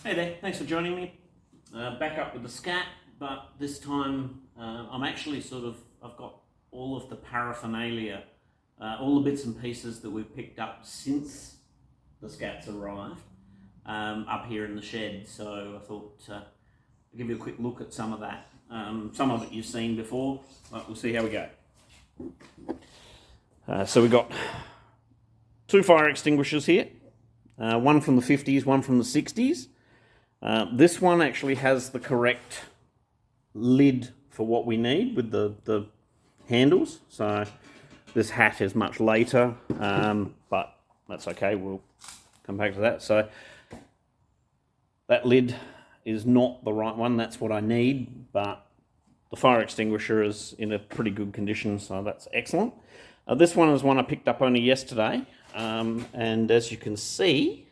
Hey there, thanks for joining me. Back up with the SCAT, but this time I'm actually I've got all of the paraphernalia, all the bits and pieces that we've picked up since the SCAT's arrived up here in the shed. So I thought I'd give you a quick look at some of that. Some of it you've seen before, but we'll see how we go. So we've got two fire extinguishers here, one from the 50s, one from the 60s. This one actually has the correct lid for what we need with the handles. So this hat is much later, but that's okay. We'll come back to that. So that lid is not the right one. That's what I need, but the fire extinguisher is in a pretty good condition, so that's excellent. This one is one I picked up only yesterday, and as you can see,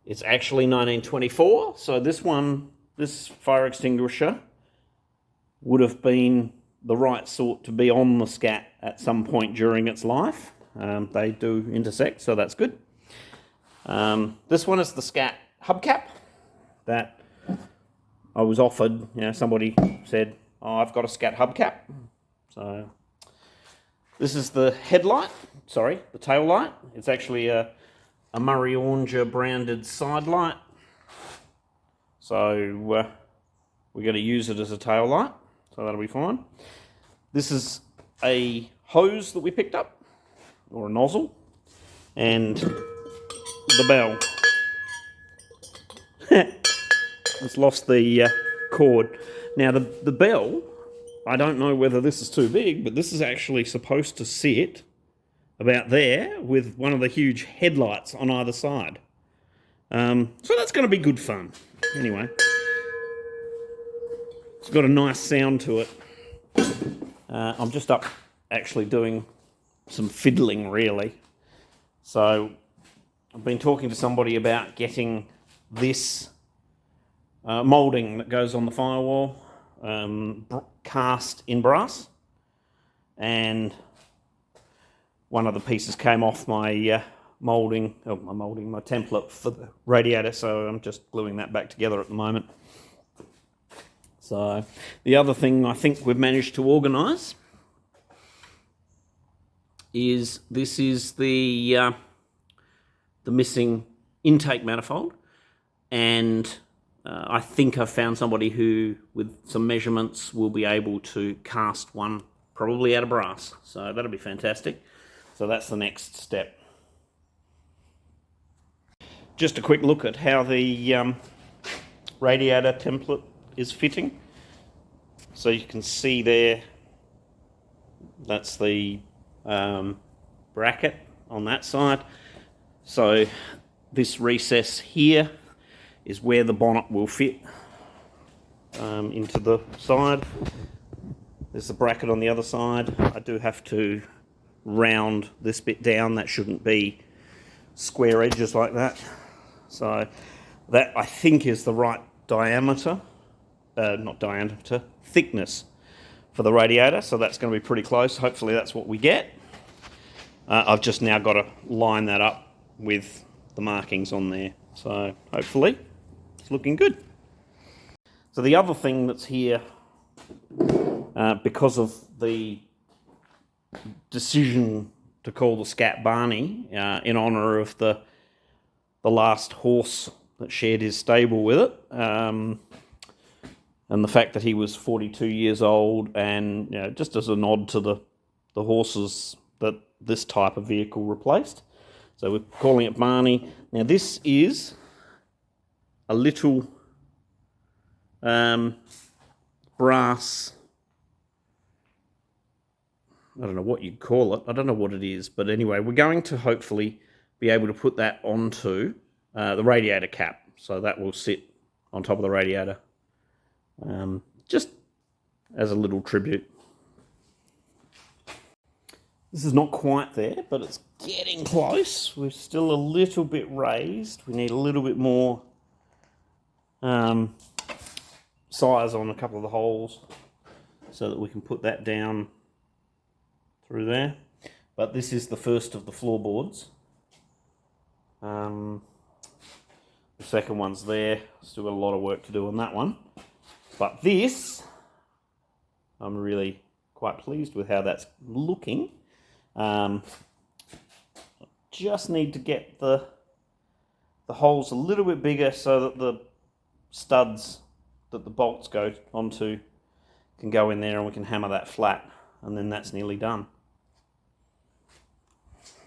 it's actually 1924, so this fire extinguisher would have been the right sort to be on the SCAT at some point during its life. They do intersect, so that's good. This one is the SCAT hubcap that I was offered. Somebody said, "Oh, I've got a SCAT hubcap." So this is the the tail light. It's actually a Murray Oranger branded side light. So we're going to use it as a tail light, so that'll be fine. This is a hose that we picked up, or a nozzle, and the bell. It's lost the cord. Now the bell, I don't know whether this is too big, but this is actually supposed to sit about there with one of the huge headlights on either side. So that's going to be good fun. Anyway, it's got a nice sound to it. I'm just up actually doing some fiddling really. So I've been talking to somebody about getting this moulding that goes on the firewall cast in brass, and one of the pieces came off my my template for the radiator, so I'm just gluing that back together at the moment. So the other thing I think we've managed to organise is this is the missing intake manifold, and I think I've found somebody who, with some measurements, will be able to cast one probably out of brass. So that'll be fantastic. So that's the next step. Just a quick look at how the radiator template is fitting. So you can see there, that's the bracket on that side. So this recess here is where the bonnet will fit into the side. There's the bracket on the other side. I do have to round this bit down. That shouldn't be square edges like that. So that, I think, is the right diameter, thickness for the radiator. So that's going to be pretty close. Hopefully that's what we get. I've just now got to line that up with the markings on there. So hopefully it's looking good. So the other thing that's here, because of the decision to call the SCAT Barney in honour of the last horse that shared his stable with it, and the fact that he was 42 years old, and just as a nod to the horses that this type of vehicle replaced. So we're calling it Barney. Now this is a little brass, I don't know what you'd call it. I don't know what it is. But anyway, we're going to hopefully be able to put that onto the radiator cap. So that will sit on top of the radiator. Just as a little tribute. This is not quite there, but it's getting close. We're still a little bit raised. We need a little bit more size on a couple of the holes so that we can put that down through there. But this is the first of the floorboards. The second one's there. Still got a lot of work to do on that one. But this, I'm really quite pleased with how that's looking. Just need to get the holes a little bit bigger so that the studs that the bolts go onto can go in there and we can hammer that flat, and then that's nearly done.